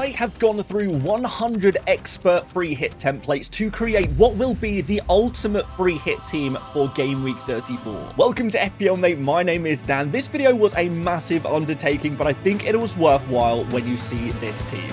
I have gone through 100 expert free hit templates to create what will be the ultimate free hit team for Game Week 34. Welcome to FPL Mate, my name is Dan. This video was a massive undertaking, but I think it was worthwhile when you see this team.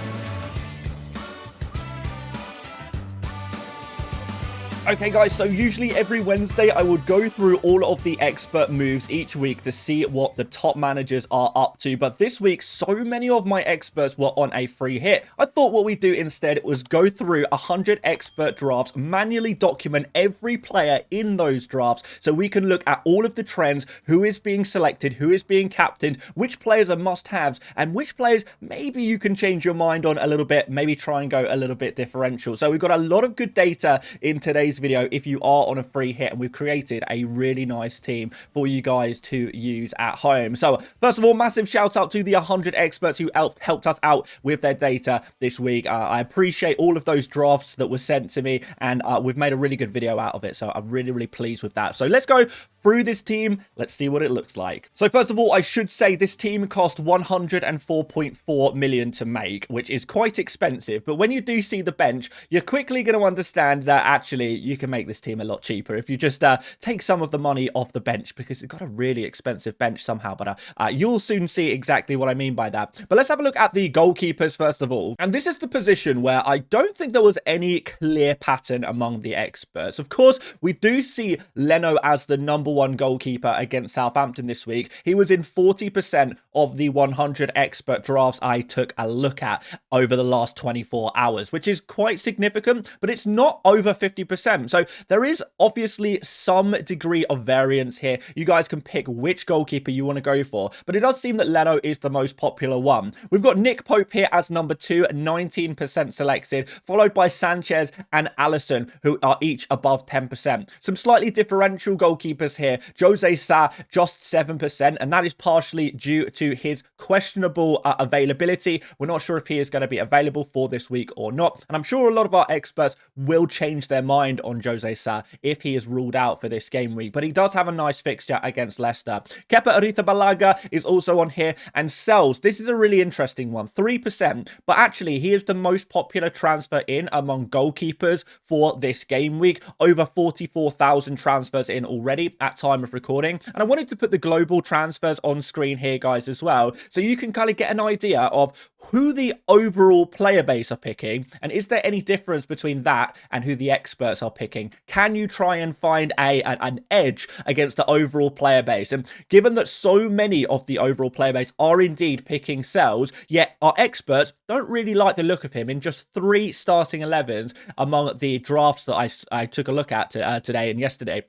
Okay guys, so usually every Wednesday I would go through all of the expert moves each week to see what the top managers are up to, but this week so many of my experts were on a free hit. I thought what we'd do instead was go through 100 expert drafts, manually document every player in those drafts so we can look at all of the trends, who is being selected, who is being captained, which players are must-haves, and which players maybe you can change your mind on a little bit, maybe try and go a little bit differential. So we've got a lot of good data in today's video if you are on a free hit, and we've created a really nice team for you guys to use at home. So first of all, massive shout out to the 100 experts who helped us out with their data this week. I appreciate all of those drafts that were sent to me, and we've made a really good video out of it, so I'm really pleased with that. So let's go through this team. Let's see what it looks like. So first of all, I should say this team cost 104.4 million to make, which is quite expensive, but when you do see the bench, you're quickly going to understand that actually you can make this team a lot cheaper if you just take some of the money off the bench, because it's got a really expensive bench somehow, but you'll soon see exactly what I mean by that. But let's have a look at the goalkeepers first of all, and this is the position where I don't think there was any clear pattern among the experts. Of course, we do see Leno as the #1 goalkeeper against Southampton this week. He was in 40% of the 100 expert drafts I took a look at over the last 24 hours, which is quite significant, but it's not over 50%. So there is obviously some degree of variance here. You guys can pick which goalkeeper you want to go for, but it does seem that Leno is the most popular one. We've got Nick Pope here as #2, 19% selected, followed by Sanchez and Alisson, who are each above 10%. Some slightly differential goalkeepers here. Jose Sa, just 7%, and that is partially due to his questionable availability. We're not sure if he is going to be available for this week or not, and I'm sure a lot of our experts will change their mind on Jose Sa if he is ruled out for this game week, but he does have a nice fixture against Leicester. Kepa Arrizabalaga is also on here, and Sells, this is a really interesting one, 3%, but actually he is the most popular transfer in among goalkeepers for this game week, over 44,000 transfers in already at time of recording. And I wanted to put the global transfers on screen here, guys, as well, so you can kind of get an idea of who the overall player base are picking, and is there any difference between that and who the experts are picking? Can you try and find an edge against the overall player base? And given that so many of the overall player base are indeed picking Sells, yet our experts don't really like the look of him in just 3 starting 11s among the drafts that I took a look at today and yesterday,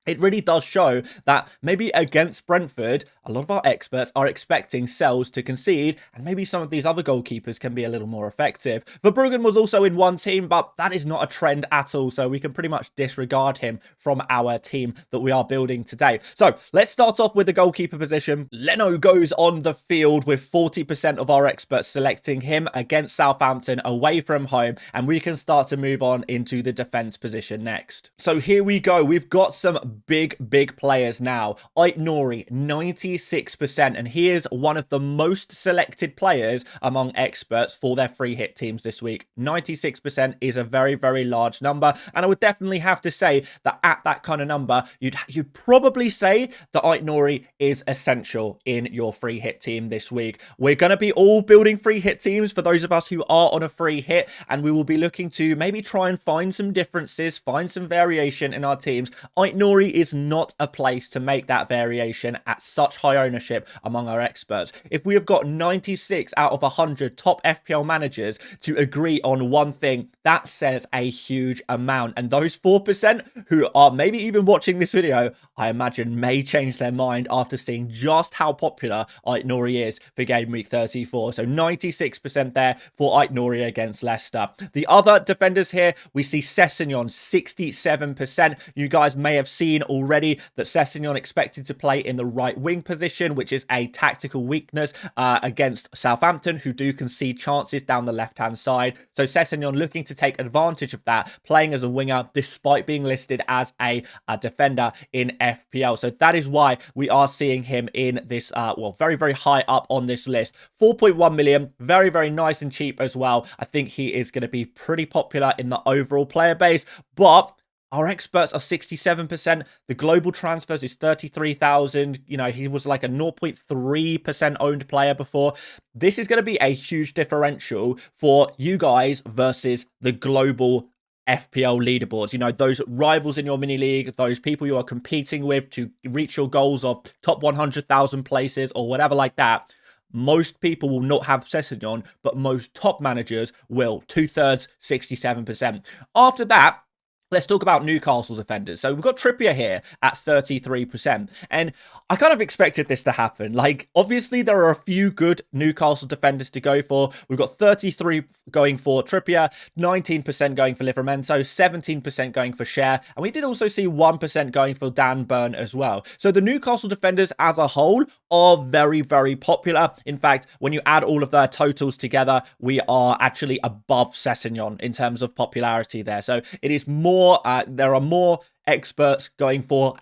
it really does show that maybe against Brentford, a lot of our experts are expecting Sells to concede, and maybe some of these other goalkeepers can be a little more effective. Verbruggen was also in one team, but that is not a trend at all, so we can pretty much disregard him from our team that we are building today. So let's start off with the goalkeeper position. Leno goes on the field with 40% of our experts selecting him against Southampton away from home, and we can start to move on into the defense position next. So here we go. We've got some big players now. Aït-Nouri, 96%, and he is one of the most selected players among experts for their free hit teams this week. 96% is a very large number, and I would definitely have to say that at that kind of number, you'd probably say that Aït-Nouri is essential in your free hit team this week. We're going to be all building free hit teams for those of us who are on a free hit, and we will be looking to maybe try and find some differences, find some variation in our teams. Aït-Nouri is not a place to make that variation at such high ownership among our experts. If we have got 96 out of 100 top FPL managers to agree on one thing, that says a huge amount. And those 4% who are maybe even watching this video, I imagine may change their mind after seeing just how popular Aït-Nouri is for Game Week 34. So 96% there for Aït-Nouri against Leicester. The other defenders here, we see Sessegnon, 67%. You guys may have seen already that Sessegnon expected to play in the right wing position, which is a tactical weakness against Southampton, who do concede chances down the left-hand side. So Sessegnon looking to take advantage of that, playing as a winger despite being listed as a defender in FPL. So that is why we are seeing him in this, well, very, very high up on this list. 4.1 million, very, very nice and cheap as well. I think he is going to be pretty popular in the overall player base, but our experts are 67%. The global transfers is 33,000. You know, he was like a 0.3% owned player before. This is going to be a huge differential for you guys versus the global FPL leaderboards. You know, those rivals in your mini league, those people you are competing with to reach your goals of top 100,000 places or whatever like that. Most people will not have Sessegnon, but most top managers will. 2/3, 67%. After that, let's talk about Newcastle defenders. So we've got Trippier here at 33%. And I kind of expected this to happen. Like, obviously, there are a few good Newcastle defenders to go for. We've got 33 going for Trippier, 19% going for Livramento, 17% going for Cher. And we did also see 1% going for Dan Burn as well. So the Newcastle defenders as a whole are very, very popular. In fact, when you add all of their totals together, we are actually above Sessegnon in terms of popularity there. So it is more, there are more experts going for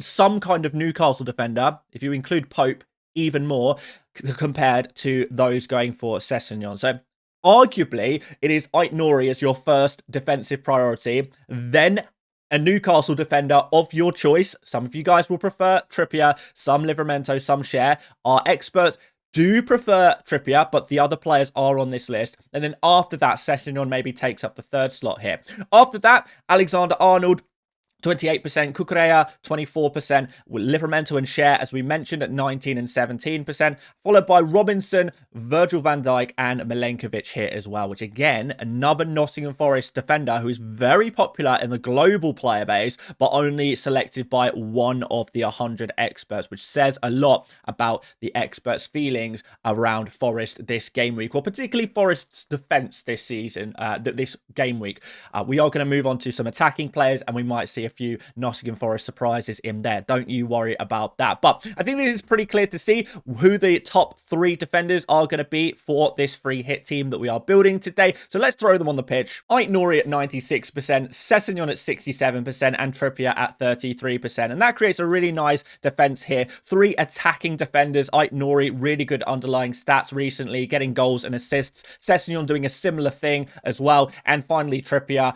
some kind of Newcastle defender, if you include Pope, even more, compared to those going for Sessegnon. So arguably, it is Ait-Nouri as your first defensive priority, then a Newcastle defender of your choice. Some of you guys will prefer Trippier, some Livramento, some Cher. Our experts do prefer Trippier, but the other players are on this list. And then after that, Sessegnon maybe takes up the third slot here. After that, Alexander-Arnold, 28%, Cucurella, 24%, Livramento and Cher, as we mentioned, at 19 and 17%, followed by Robinson, Virgil van Dijk, and Milenkovic here as well, which again, another Nottingham Forest defender who is very popular in the global player base, but only selected by one of the 100 experts, which says a lot about the experts' feelings around Forest this game week, or particularly Forest's defence this season, this game week. We are going to move on to some attacking players, and we might see a few Nottingham Forest surprises in there. Don't you worry about that. But I think this is pretty clear to see who the top 3 defenders are going to be for this free hit team that we are building today. So let's throw them on the pitch. Ait-Nouri at 96%, Sessegnon at 67%, and Trippier at 33%. And that creates a really nice defense here. 3 attacking defenders. Ait-Nouri, really good underlying stats recently, getting goals and assists. Sessegnon doing a similar thing as well. And finally, Trippier,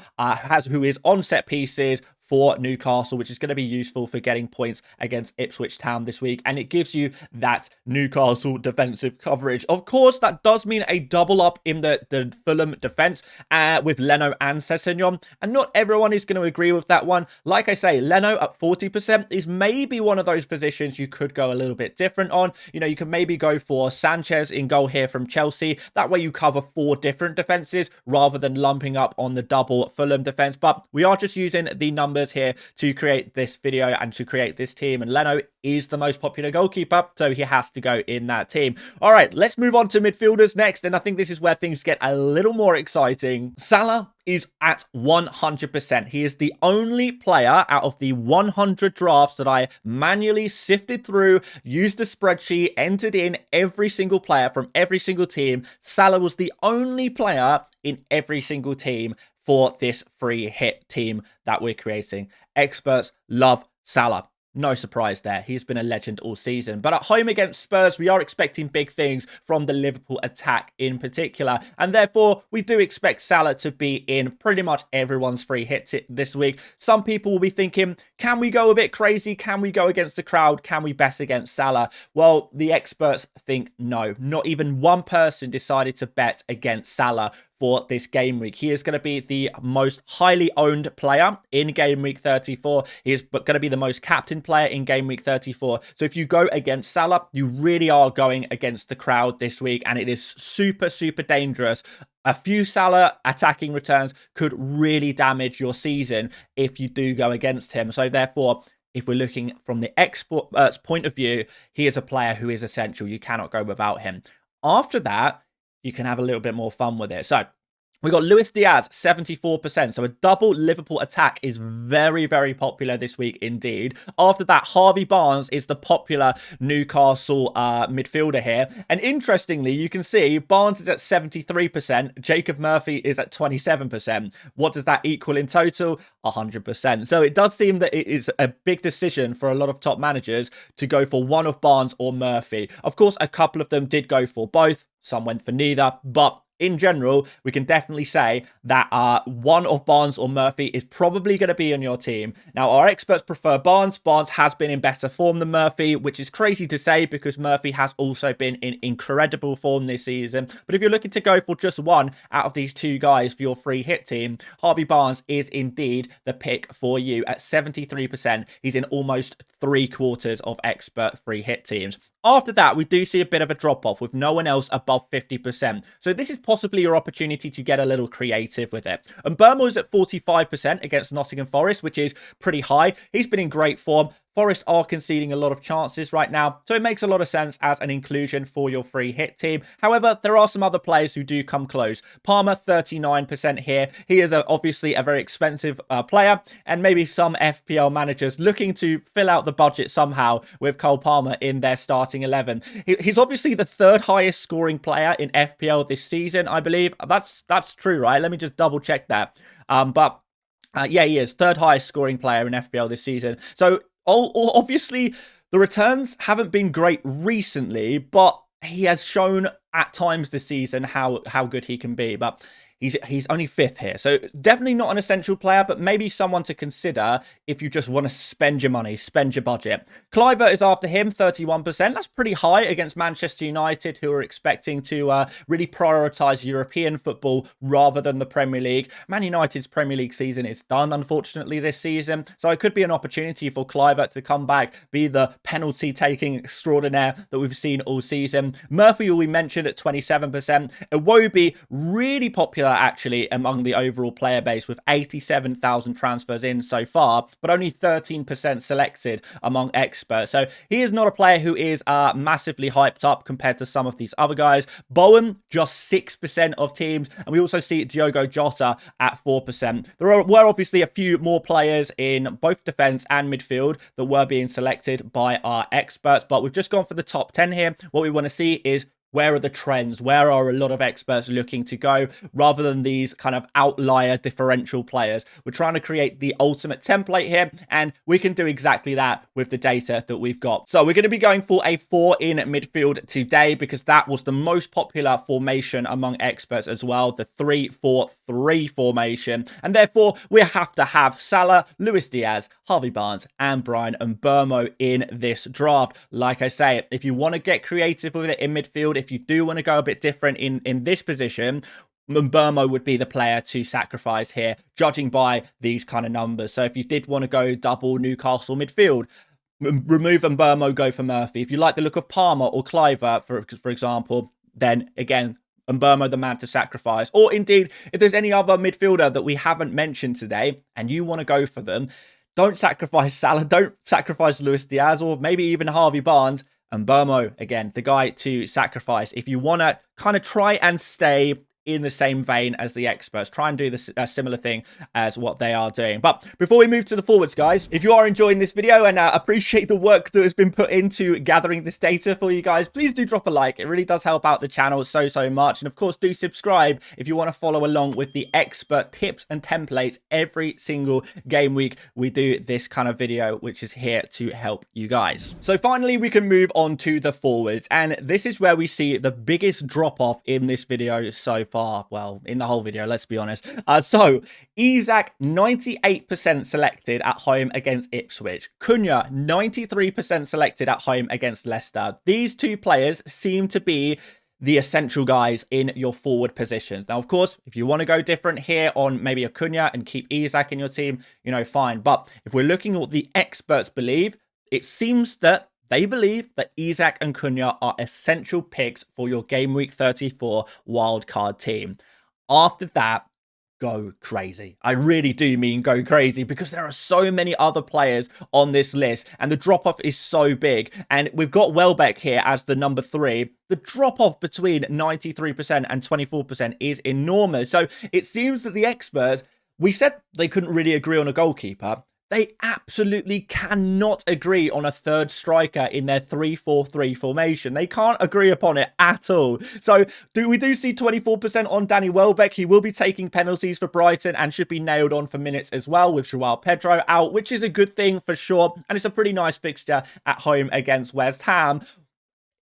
who is on set pieces for Newcastle, which is going to be useful for getting points against Ipswich Town this week. And it gives you that Newcastle defensive coverage. Of course, that does mean a double up in the Fulham defense with Leno and Sessegnon. And not everyone is going to agree with that one. Like I say, Leno at 40% is maybe one of those positions you could go a little bit different on. You know, you can maybe go for Sanchez in goal here from Chelsea. That way you cover 4 different defenses rather than lumping up on the double Fulham defense. But we are just using the numbers here to create this video and to create this team, and Leno is the most popular goalkeeper, so he has to go in that team. All right, let's move on to midfielders next, and I think this is where things get a little more exciting. Salah is at 100%. He is the only player out of the 100 drafts that I manually sifted through, used the spreadsheet, entered in every single player from every single team. Salah was the only player in every single team for this free hit team that we're creating. Experts love Salah. No surprise there. He's been a legend all season. But at home against Spurs, we are expecting big things from the Liverpool attack in particular. And therefore, we do expect Salah to be in pretty much everyone's free hits this week. Some people will be thinking, can we go a bit crazy? Can we go against the crowd? Can we bet against Salah? Well, the experts think no. Not even one person decided to bet against Salah for this game week. He is going to be the most highly owned player in game week 34. He is going to be the most captain player in game week 34. So if you go against Salah, you really are going against the crowd this week, and it is super, super dangerous. A few Salah attacking returns could really damage your season if you do go against him. So therefore, if we're looking from the expert's point of view, he is a player who is essential. You cannot go without him. After that, you can have a little bit more fun with it. So We got Luis Diaz, 74%. So a double Liverpool attack is very, very popular this week indeed. After that, Harvey Barnes is the popular Newcastle midfielder here. And interestingly, you can see Barnes is at 73%. Jacob Murphy is at 27%. What does that equal in total? 100%. So it does seem that it is a big decision for a lot of top managers to go for one of Barnes or Murphy. Of course, a couple of them did go for both. Some went for neither, but in general, we can definitely say that one of Barnes or Murphy is probably going to be on your team. Now, our experts prefer Barnes. Barnes has been in better form than Murphy, which is crazy to say because Murphy has also been in incredible form this season. But if you're looking to go for just one out of these two guys for your free hit team, Harvey Barnes is indeed the pick for you at 73%. He's in almost 3/4 of expert free hit teams. After that, we do see a bit of a drop-off with no one else above 50%. So this is possibly your opportunity to get a little creative with it. And Burmo's at 45% against Nottingham Forest, which is pretty high. He's been in great form. Forest are conceding a lot of chances right now, so it makes a lot of sense as an inclusion for your free hit team. However, there are some other players who do come close. Palmer, 39% here. He is obviously a very expensive player, and maybe some FPL managers looking to fill out the budget somehow with Cole Palmer in their starting 11. He's obviously the third highest scoring player in FPL this season, I believe. That's true, right? Let me just double check that. Yeah, he is third highest scoring player in FPL this season. So obviously, the returns haven't been great recently, but he has shown at times this season how good he can be. But he's only 5th here. So definitely not an essential player, but maybe someone to consider if you just want to spend your money, spend your budget. Kluivert is after him, 31%. That's pretty high against Manchester United, who are expecting to really prioritise European football rather than the Premier League. Man United's Premier League season is done, unfortunately, this season. So it could be an opportunity for Kluivert to come back, be the penalty-taking extraordinaire that we've seen all season. Murphy, we mentioned, at 27%. Iwobi, really popular actually among the overall player base with 87,000 transfers in so far, but only 13% selected among experts. So he is not a player who is massively hyped up compared to some of these other guys. Bowen, just 6% of teams, and we also see Diogo Jota at 4%. There were obviously a few more players in both defense and midfield that were being selected by our experts, but we've just gone for the top 10 here. What we want to see is where are the trends? Where are a lot of experts looking to go rather than these kind of outlier differential players? We're trying to create the ultimate template here, and we can do exactly that with the data that we've got. So we're going to be going for a 4 in midfield today because that was the most popular formation among experts as well, the 3-4-3 formation. And therefore, we have to have Salah, Luis Diaz, Harvey Barnes, and Brian Mbeumo in this draft. Like I say, if you want to get creative with it in midfield, if you do want to go a bit different in this position, Mbeumo would be the player to sacrifice here, judging by these kind of numbers. So if you did want to go double Newcastle midfield, remove Mbeumo, go for Murphy. If you like the look of Palmer or Kluivert, for example, then again, Mbeumo the man to sacrifice. Or indeed, if there's any other midfielder that we haven't mentioned today and you want to go for them, don't sacrifice Salah, don't sacrifice Luis Diaz, or maybe even Harvey Barnes. And Mbeumo, again, the guy to sacrifice if you want to kind of try and stay in the same vein as the experts. Try and do a similar thing as what they are doing. But before we move to the forwards, guys, if you are enjoying this video and appreciate the work that has been put into gathering this data for you guys, please do drop a like. It really does help out the channel so much. And of course, do subscribe if you want to follow along with the expert tips and templates every single game week. We do this kind of video, which is here to help you guys. So finally, we can move on to the forwards. And this is where we see the biggest drop off in this video so far. Well, in the whole video, let's be honest. So Isak, 98% selected at home against Ipswich. Cunha, 93% selected at home against Leicester. These two players seem to be the essential guys in your forward positions. Now, of course, if you want to go different here on maybe a Cunha and keep Isak in your team, you know, fine. But if we're looking at what the experts believe, it seems that they believe that Isak and Cunha are essential picks for your Game Week 34 wildcard team. After that, go crazy. I really do mean go crazy, because there are so many other players on this list and the drop off is so big. And we've got Welbeck here as the number 3. The drop off between 93% and 24% is enormous. So it seems that the experts, we said they couldn't really agree on a goalkeeper. They absolutely cannot agree on a third striker in their 3-4-3 formation. They can't agree upon it at all. So we do see 24% on Danny Welbeck. He will be taking penalties for Brighton and should be nailed on for minutes as well, with Joao Pedro out, which is a good thing for sure. And it's a pretty nice fixture at home against West Ham.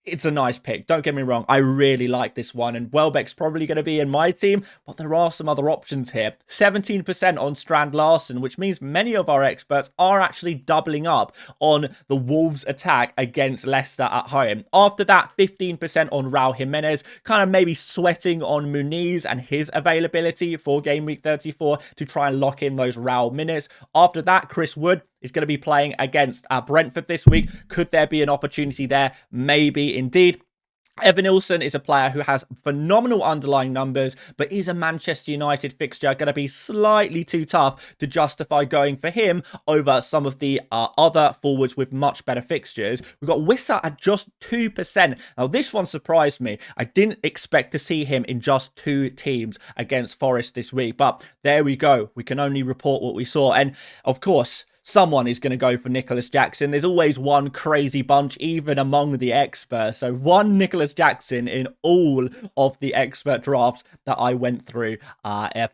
It's a nice pick. Don't get me wrong. I really like this one. And Welbeck's probably going to be in my team. But there are some other options here. 17% on Strand Larsen, which means many of our experts are actually doubling up on the Wolves attack against Leicester at home. After that, 15% on Raul Jimenez. Kind of maybe sweating on Muniz and his availability for Game Week 34 to try and lock in those Raul minutes. After that, Chris Wood is going to be playing against Brentford this week. Could there be an opportunity there? Maybe indeed. Evan Nilsson is a player who has phenomenal underlying numbers, but is a Manchester United fixture going to be slightly too tough to justify going for him over some of the other forwards with much better fixtures. We've got Wissa at just 2%. Now, this one surprised me. I didn't expect to see him in just 2 teams against Forest this week, but there we go. We can only report what we saw. And of course, someone is going to go for Nicholas Jackson. There's always one crazy bunch, even among the experts. So one Nicholas Jackson in all of the expert drafts that I went through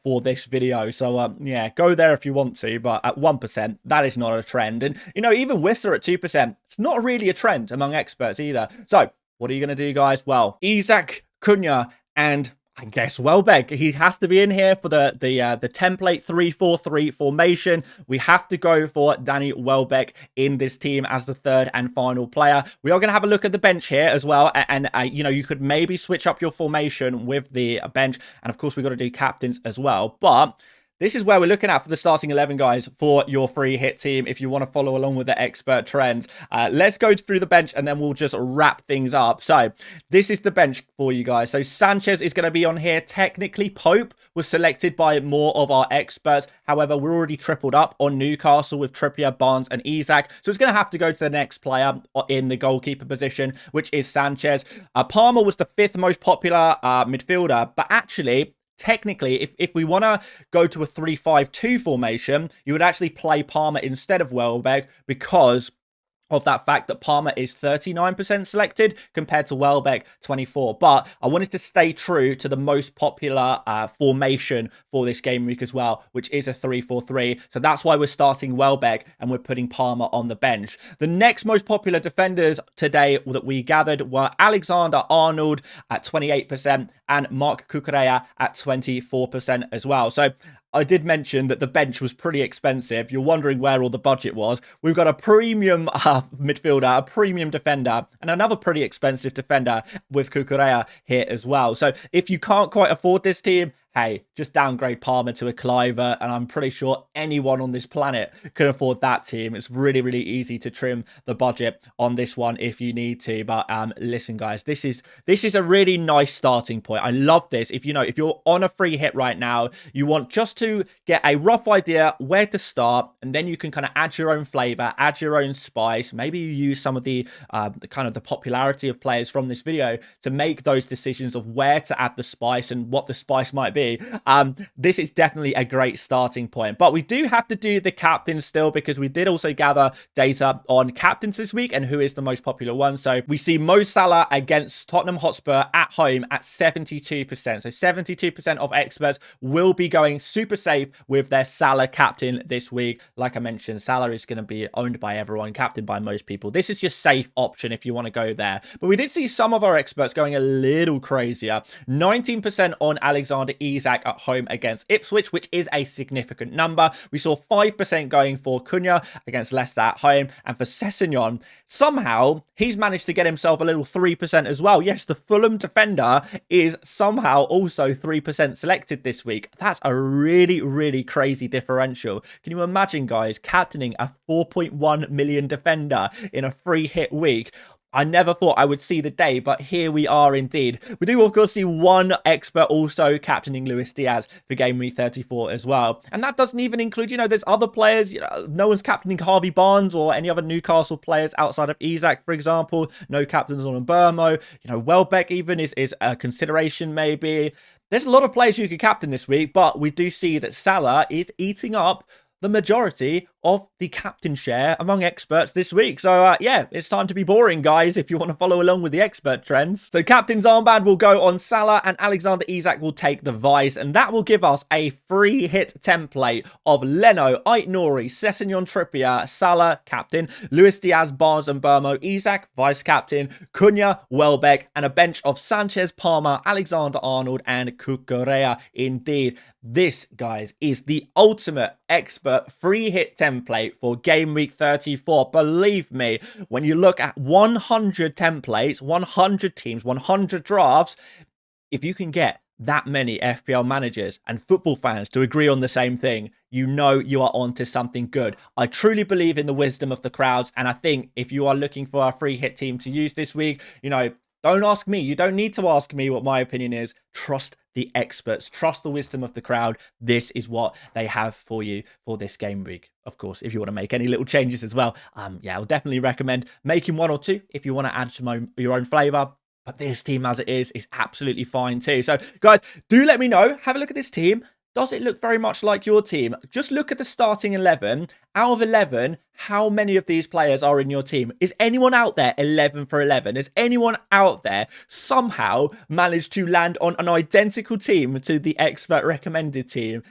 for this video. So, yeah, go there if you want to. But at 1%, that is not a trend. And, you know, even Wissa at 2%, it's not really a trend among experts either. So what are you going to do, guys? Well, Isak, Cunha, and I guess Welbeck, he has to be in here for the template 3-4-3 formation. We have to go for Danny Welbeck in this team as the third and final player. We are going to have a look at the bench here as well. And you know, you could maybe switch up your formation with the bench. And of course, we've got to do captains as well. But this is where we're looking at for the starting 11, guys, for your free hit team, if you want to follow along with the expert trends. Let's go through the bench and then we'll just wrap things up. So this is the bench for you guys. So Sanchez is going to be on here. Technically, Pope was selected by more of our experts. However, we're already tripled up on Newcastle with Trippier, Barnes and Isak. So it's going to have to go to the next player in the goalkeeper position, which is Sanchez. Palmer was the 5th most popular midfielder, but actually, technically, if we want to go to a 3-5-2 formation, you would actually play Palmer instead of Welbeck, because of that fact that Palmer is 39% selected compared to Welbeck 24%. But I wanted to stay true to the most popular formation for this game week as well, which is a 3-4-3. So that's why we're starting Welbeck and we're putting Palmer on the bench. The next most popular defenders today that we gathered were Alexander-Arnold at 28% and Marc Cucurella at 24% as well. So I did mention that the bench was pretty expensive. You're wondering where all the budget was. We've got a premium midfielder, a premium defender, and another pretty expensive defender with Cucurella here as well. So if you can't quite afford this team, hey, just downgrade Palmer to a Cliver, and I'm pretty sure anyone on this planet can afford that team. It's really, really easy to trim the budget on this one if you need to. But listen, guys, this is a really nice starting point. I love this. If you're on a free hit right now, you want just to get a rough idea where to start, and then you can kind of add your own flavor, add your own spice. Maybe you use some of the kind of the popularity of players from this video to make those decisions of where to add the spice and what the spice might be. This is definitely a great starting point, but we do have to do the captains still, because we did also gather data on captains this week and who is the most popular one. So we see Mo Salah against Tottenham Hotspur at home at 72%. So 72% of experts will be going super safe with their Salah captain this week. Like I mentioned, Salah is going to be owned by everyone, captained by most people. This is your safe option if you want to go there. But we did see some of our experts going a little crazier. 19% on Alexander Isak at home against Ipswich, which is a significant number. We saw 5% going for Cunha against Leicester at home. And for Sessegnon, somehow he's managed to get himself a little 3% as well. Yes, the Fulham defender is somehow also 3% selected this week. That's a really, really crazy differential. Can you imagine, guys, captaining a 4.1 million defender in a free hit week? I never thought I would see the day, but here we are indeed. We do, of course, see one expert also captaining Luis Diaz for Game Week 34 as well. And that doesn't even include, there's other players. No one's captaining Harvey Barnes or any other Newcastle players outside of Isak, for example. No captains on Burmo. Welbeck even is a consideration maybe. There's a lot of players you could captain this week, but we do see that Salah is eating up the majority of the captain share among experts this week. So yeah, it's time to be boring, guys, if you want to follow along with the expert trends. So captain's armband will go on Salah and Alexander Isak will take the vice, and that will give us a free hit template of Leno, Ait-Nouri, Sessegnon, Trippier, Salah, captain, Luis Diaz, Barnes and Burmo, Isak, vice captain, Cunha, Welbeck, and a bench of Sanchez, Palmer, Alexander-Arnold, and Cucurella. Indeed, this, guys, is the ultimate expert free hit template for Game Week 34. Believe me, when you look at 100 templates, 100 teams, 100 drafts, if you can get that many FPL managers and football fans to agree on the same thing, you know you are onto something good. I truly believe in the wisdom of the crowds, and I think if you are looking for a free hit team to use this week, don't ask me. You don't need to ask me what my opinion is. Trust the experts. Trust the wisdom of the crowd. This is what they have for you for this game week. Of course, if you want to make any little changes as well, yeah, I'll definitely recommend making one or two if you want to add some your own flavour. But this team as it is absolutely fine too. So, guys, do let me know. Have a look at this team. Does it look very much like your team? Just look at the starting 11. Out of 11, how many of these players are in your team? Is anyone out there 11 for 11? Has anyone out there somehow managed to land on an identical team to the expert recommended team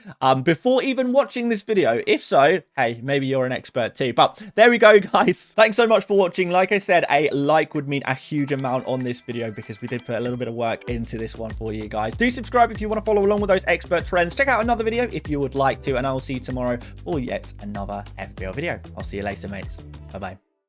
before even watching this video? If so, hey, maybe you're an expert too. But there we go, guys. Thanks so much for watching. Like I said, a like would mean a huge amount on this video because we did put a little bit of work into this one for you guys. Do subscribe if you want to follow along with those expert trends. Check out another video if you would like to, and I'll see you tomorrow for yet another FPL video. I'll see you later, mates. Bye-bye.